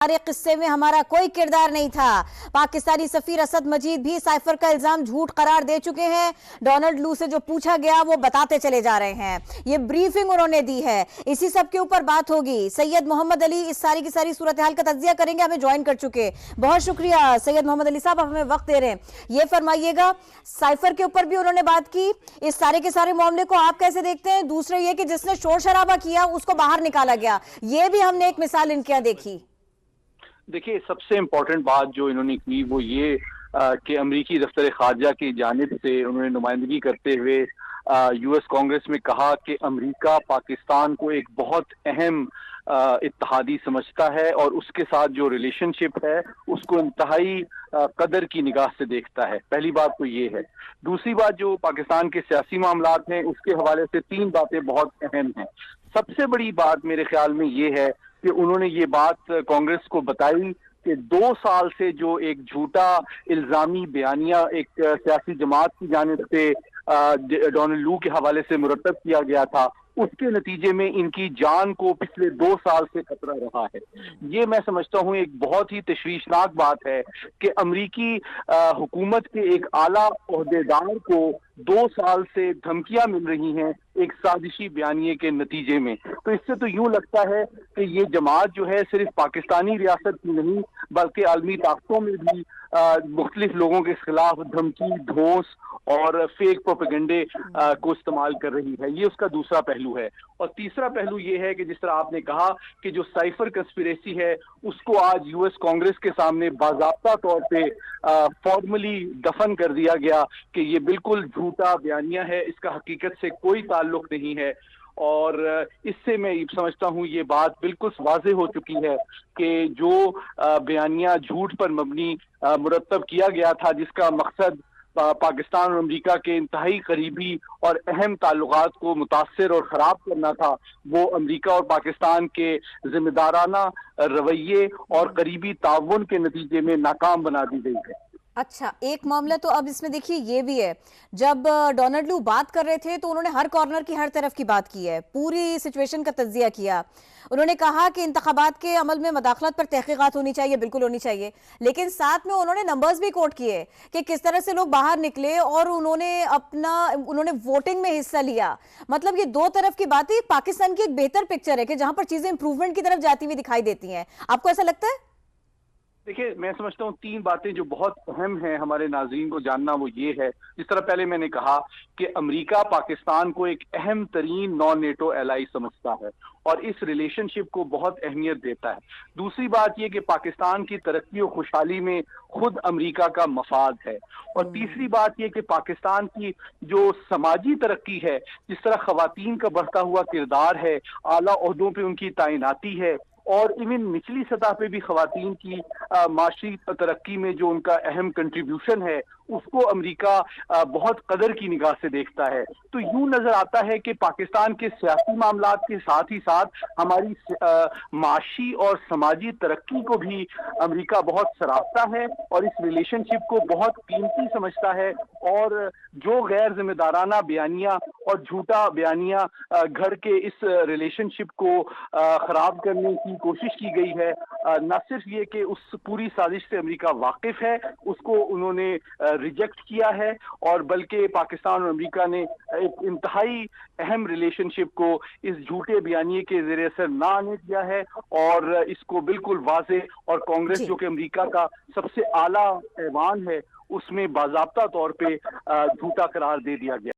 ہمارے قصے میں ہمارا کوئی کردار نہیں تھا۔ پاکستانی سفیر اسد مجید بھی سائفر کا الزام جھوٹ قرار دے چکے ہیں۔ ڈونلڈ لو سے جو پوچھا گیا وہ بتاتے چلے جا رہے ہیں، یہ بریفنگ انہوں نے دی ہے، اسی سب کے اوپر بات ہوگی۔ سید محمد علی اس ساری کی ساری صورتحال کا تجزیہ کریں گے، ہمیں جوائن کر چکے۔ بہت شکریہ سید محمد علی صاحب، ہمیں وقت دے رہے ہیں۔ یہ فرمائیے گا، سائفر کے اوپر بھی انہوں نے بات کی، اس سارے کے سارے معاملے کو آپ کیسے دیکھتے ہیں؟ دوسرے یہ کہ جس نے شور شرابہ کیا اس کو باہر نکالا گیا، یہ بھی ہم نے ایک مثال ان کے دیکھی۔ دیکھیے، سب سے امپورٹنٹ بات جو انہوں نے کی وہ یہ کہ امریکی دفتر خارجہ کی جانب سے انہوں نے نمائندگی کرتے ہوئے یو ایس کانگریس میں کہا کہ امریکہ پاکستان کو ایک بہت اہم اتحادی سمجھتا ہے اور اس کے ساتھ جو ریلیشن شپ ہے اس کو انتہائی قدر کی نگاہ سے دیکھتا ہے۔ پہلی بات تو یہ ہے۔ دوسری بات، جو پاکستان کے سیاسی معاملات ہیں اس کے حوالے سے تین باتیں بہت اہم ہیں۔ سب سے بڑی بات میرے خیال میں یہ ہے کہ انہوں نے یہ بات کانگریس کو بتائی کہ 2 سال سے جو ایک جھوٹا الزامی بیانیہ ایک سیاسی جماعت کی جانب سے ڈونلڈ لو کے حوالے سے مرتب کیا گیا تھا، اس کے نتیجے میں ان کی جان کو پچھلے 2 سال سے خطرہ رہا ہے۔ یہ میں سمجھتا ہوں ایک بہت ہی تشویشناک بات ہے کہ امریکی حکومت کے ایک اعلیٰ عہدیدار کو 2 سال سے دھمکیاں مل رہی ہیں ایک سازشی بیانیے کے نتیجے میں۔ تو اس سے تو یوں لگتا ہے کہ یہ جماعت جو ہے صرف پاکستانی ریاست کی نہیں بلکہ عالمی طاقتوں میں بھی مختلف لوگوں کے خلاف دھمکی، دھوس اور فیک پروپیگنڈے کو استعمال کر رہی ہے۔ یہ اس کا دوسرا پہلو ہے۔ اور تیسرا پہلو یہ ہے کہ جس طرح آپ نے کہا کہ جو سائفر کنسپیریسی ہے اس کو آج یو ایس کانگریس کے سامنے باضابطہ طور پہ فارملی دفن کر دیا گیا کہ یہ بالکل جھوٹا بیانیہ ہے، اس کا حقیقت سے کوئی تعلق نہیں ہے۔ اور اس سے میں سمجھتا ہوں یہ بات بالکل واضح ہو چکی ہے کہ جو بیانیہ جھوٹ پر مبنی مرتب کیا گیا تھا، جس کا مقصد پاکستان اور امریکہ کے انتہائی قریبی اور اہم تعلقات کو متاثر اور خراب کرنا تھا، وہ امریکہ اور پاکستان کے ذمہ دارانہ رویے اور قریبی تعاون کے نتیجے میں ناکام بنا دی گئی ہے۔ اچھا، ایک معاملہ تو اب اس میں دیکھیے یہ بھی ہے، جب ڈونلڈ لو بات کر رہے تھے تو انہوں نے ہر کارنر کی ہر طرف کی بات کی ہے، پوری سچویشن کا تجزیہ کیا۔ انہوں نے کہا کہ انتخابات کے عمل میں مداخلت پر تحقیقات ہونی چاہیے، بالکل ہونی چاہیے، لیکن ساتھ میں انہوں نے نمبرز بھی کوٹ کیے کہ کس طرح سے لوگ باہر نکلے اور انہوں نے ووٹنگ میں حصہ لیا۔ مطلب یہ دو طرف کی باتیں پاکستان کی ایک بہتر پکچر ہے کہ جہاں پر چیزیں امپروومنٹ کی طرف جاتی ہوئی دکھائی دیتی ہیں۔ آپ کو ایسا لگتا ہے؟ دیکھیں، میں سمجھتا ہوں 3 باتیں جو بہت اہم ہیں ہمارے ناظرین کو جاننا، وہ یہ ہے، جس طرح پہلے میں نے کہا کہ امریکہ پاکستان کو ایک اہم ترین نان نیٹو ایلائی سمجھتا ہے اور اس ریلیشن شپ کو بہت اہمیت دیتا ہے۔ دوسری بات یہ کہ پاکستان کی ترقی و خوشحالی میں خود امریکہ کا مفاد ہے۔ اور تیسری بات یہ کہ پاکستان کی جو سماجی ترقی ہے، جس طرح خواتین کا بڑھتا ہوا کردار ہے، اعلیٰ عہدوں پہ ان کی تعیناتی ہے، اور ایون نچلی سطح پہ بھی خواتین کی معاشی ترقی میں جو ان کا اہم کنٹریبیوشن ہے، اس کو امریکہ بہت قدر کی نگاہ سے دیکھتا ہے۔ تو یوں نظر آتا ہے کہ پاکستان کے سیاسی معاملات کے ساتھ ہی ساتھ ہماری معاشی اور سماجی ترقی کو بھی امریکہ بہت سراہتا ہے اور اس ریلیشن شپ کو بہت قیمتی سمجھتا ہے۔ اور جو غیر ذمہ دارانہ بیانیہ اور جھوٹا بیانیہ گھر کے اس ریلیشن شپ کو خراب کرنے کی کوشش کی گئی ہے، نہ صرف یہ کہ اس پوری سازش سے امریکہ واقف ہے، اس کو انہوں نے ریجیکٹ کیا ہے، اور بلکہ پاکستان اور امریکہ نے ایک انتہائی اہم ریلیشن شپ کو اس جھوٹے بیانیے کے زیر اثر نہ آنے دیا ہے، اور اس کو بالکل واضح، اور کانگریس جو کہ امریکہ کا سب سے اعلیٰ ایوان ہے اس میں باضابطہ طور پہ جھوٹا قرار دے دیا گیا۔